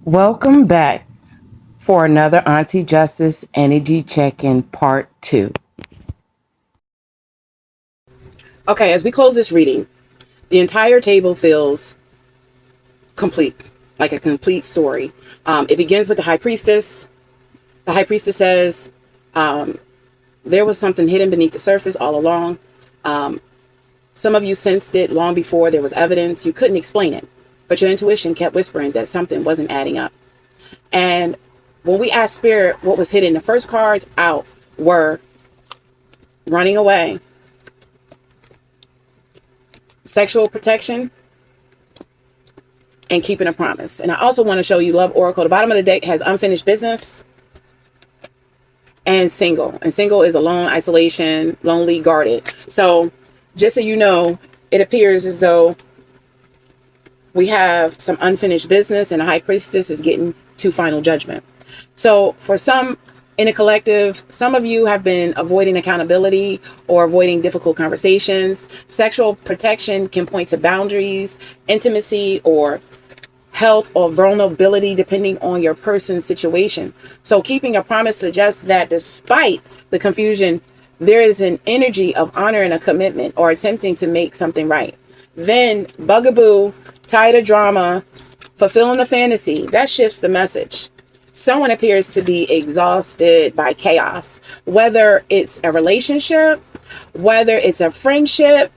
Welcome back for another Auntie Justice Energy Check-in Part 2. Okay, as we close this reading, the entire table feels complete, like a complete story. It begins with the High Priestess. The High Priestess says, there was something hidden beneath the surface all along. Some of you sensed it long before there was evidence. You couldn't explain it, but your intuition kept whispering that something wasn't adding up. And when we asked Spirit what was hidden, the first cards out were running away, sexual protection, and keeping a promise. And I also want to show you Love Oracle. The bottom of the deck has unfinished business and single. And single is alone, isolation, lonely, guarded. So just so you know, it appears as though we have some unfinished business and the High Priestess is getting to final judgment. So for some in a collective, some of you have been avoiding accountability or avoiding difficult conversations. Sexual protection can point to boundaries, intimacy, or health or vulnerability depending on your person's situation. So keeping a promise suggests that despite the confusion, there is an energy of honor and a commitment or attempting to make something right. Then bugaboo, tired of drama, fulfilling the fantasy, that shifts the message. Someone appears to be exhausted by chaos, whether it's a relationship, whether it's a friendship,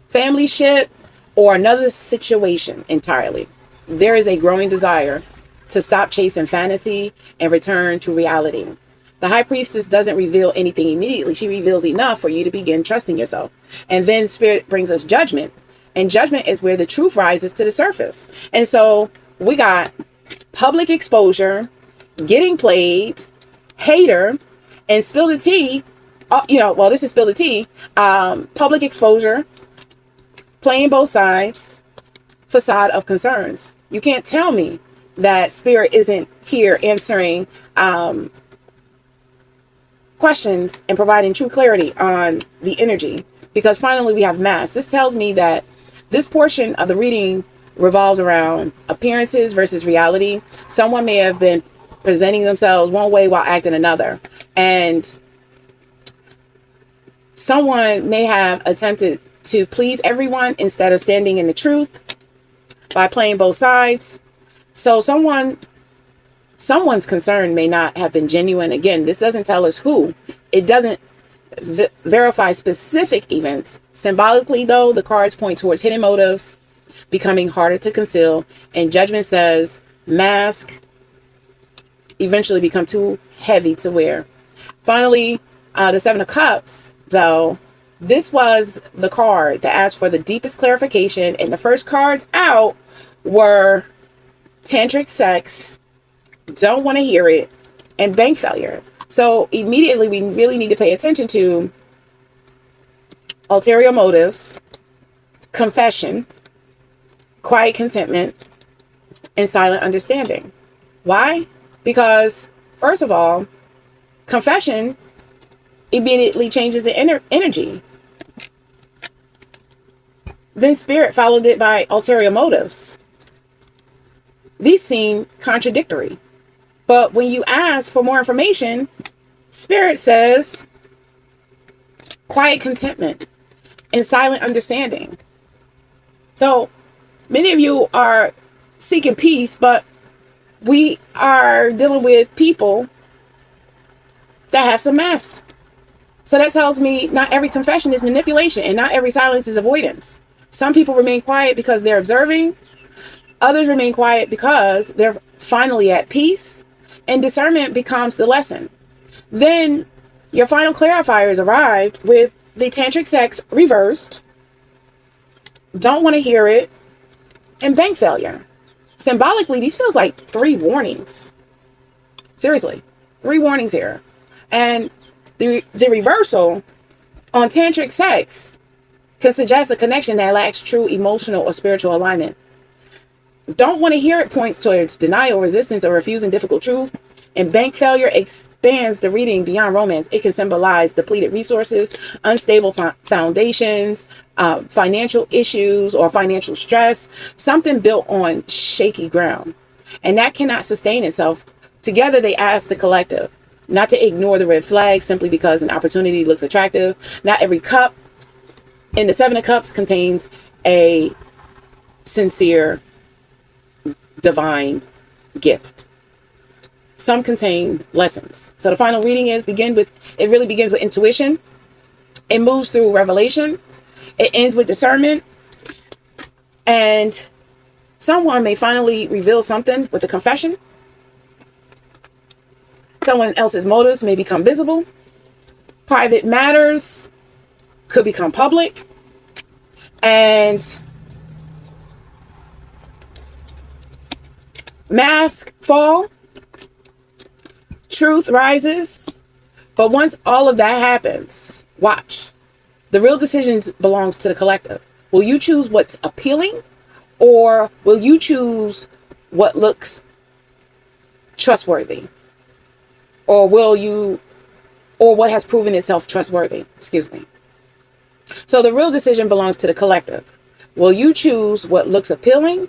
family ship, or another situation entirely. There is a growing desire to stop chasing fantasy and return to reality. The High Priestess doesn't reveal anything immediately. She reveals enough for you to begin trusting yourself. And then Spirit brings us judgment. And judgment is where the truth rises to the surface. And so we got public exposure, getting played, hater, and spill the tea. This is spill the tea. Public exposure, playing both sides, facade of concerns. You can't tell me that Spirit isn't here answering questions and providing true clarity on the energy, because finally we have mass. This tells me that this portion of the reading revolves around appearances versus reality. Someone may have been presenting themselves one way while acting another, and someone may have attempted to please everyone instead of standing in the truth by playing both sides. So someone's concern may not have been genuine. Again, this doesn't tell us who. It doesn't verify specific events. Symbolically, though, the cards point towards hidden motives becoming harder to conceal, and judgment says mask eventually become too heavy to wear. Finally, the Seven of Cups, though, this was the card that asked for the deepest clarification, and the first cards out were tantric sex, don't want to hear it, and bank failure. So immediately we really need to pay attention to ulterior motives, confession, quiet contentment, and silent understanding. Why? Because, first of all, confession immediately changes the energy. Then Spirit followed it by ulterior motives. These seem contradictory. But when you ask for more information, Spirit says quiet contentment and silent understanding. So many of you are seeking peace, but we are dealing with people that have some mess. So that tells me not every confession is manipulation and not every silence is avoidance. Some people remain quiet because they're observing. Others remain quiet because they're finally at peace, and discernment becomes the lesson. Then your final clarifiers arrived with the tantric sex reversed, don't want to hear it, and bank failure. Symbolically, these feels like 3 warnings. Seriously, 3 warnings here. And the reversal on tantric sex can suggest a connection that lacks true emotional or spiritual alignment. Don't want to hear it points towards denial, resistance, or refusing difficult truth. And bank failure expands the reading beyond romance. It can symbolize depleted resources, unstable foundations, financial issues or financial stress, something built on shaky ground. and that cannot sustain itself. Together, they ask the collective not to ignore the red flags simply because an opportunity looks attractive. Not every cup in the Seven of Cups contains a sincere divine gift. Some contain lessons. So the final reading it really begins with intuition. It moves through revelation. It ends with discernment. And someone may finally reveal something with a confession. Someone else's motives may become visible. Private matters could become public. And mask fall. Truth rises. But once all of that happens, watch. The real decision belongs to the collective. Will you choose what's appealing, or will you choose what looks trustworthy? Or what has proven itself trustworthy? Excuse me. So the real decision belongs to the collective. Will you choose what looks appealing,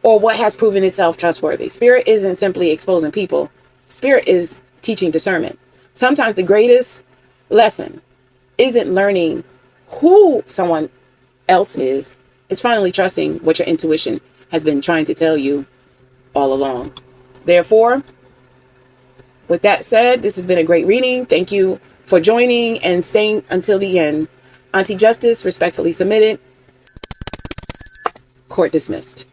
or what has proven itself trustworthy? Spirit isn't simply exposing people. Spirit is teaching discernment. Sometimes the greatest lesson isn't learning who someone else is. It's finally trusting what your intuition has been trying to tell you all along. Therefore, with that said, this has been a great reading. Thank you for joining and staying until the end. Auntie Justice respectfully submitted. Court dismissed.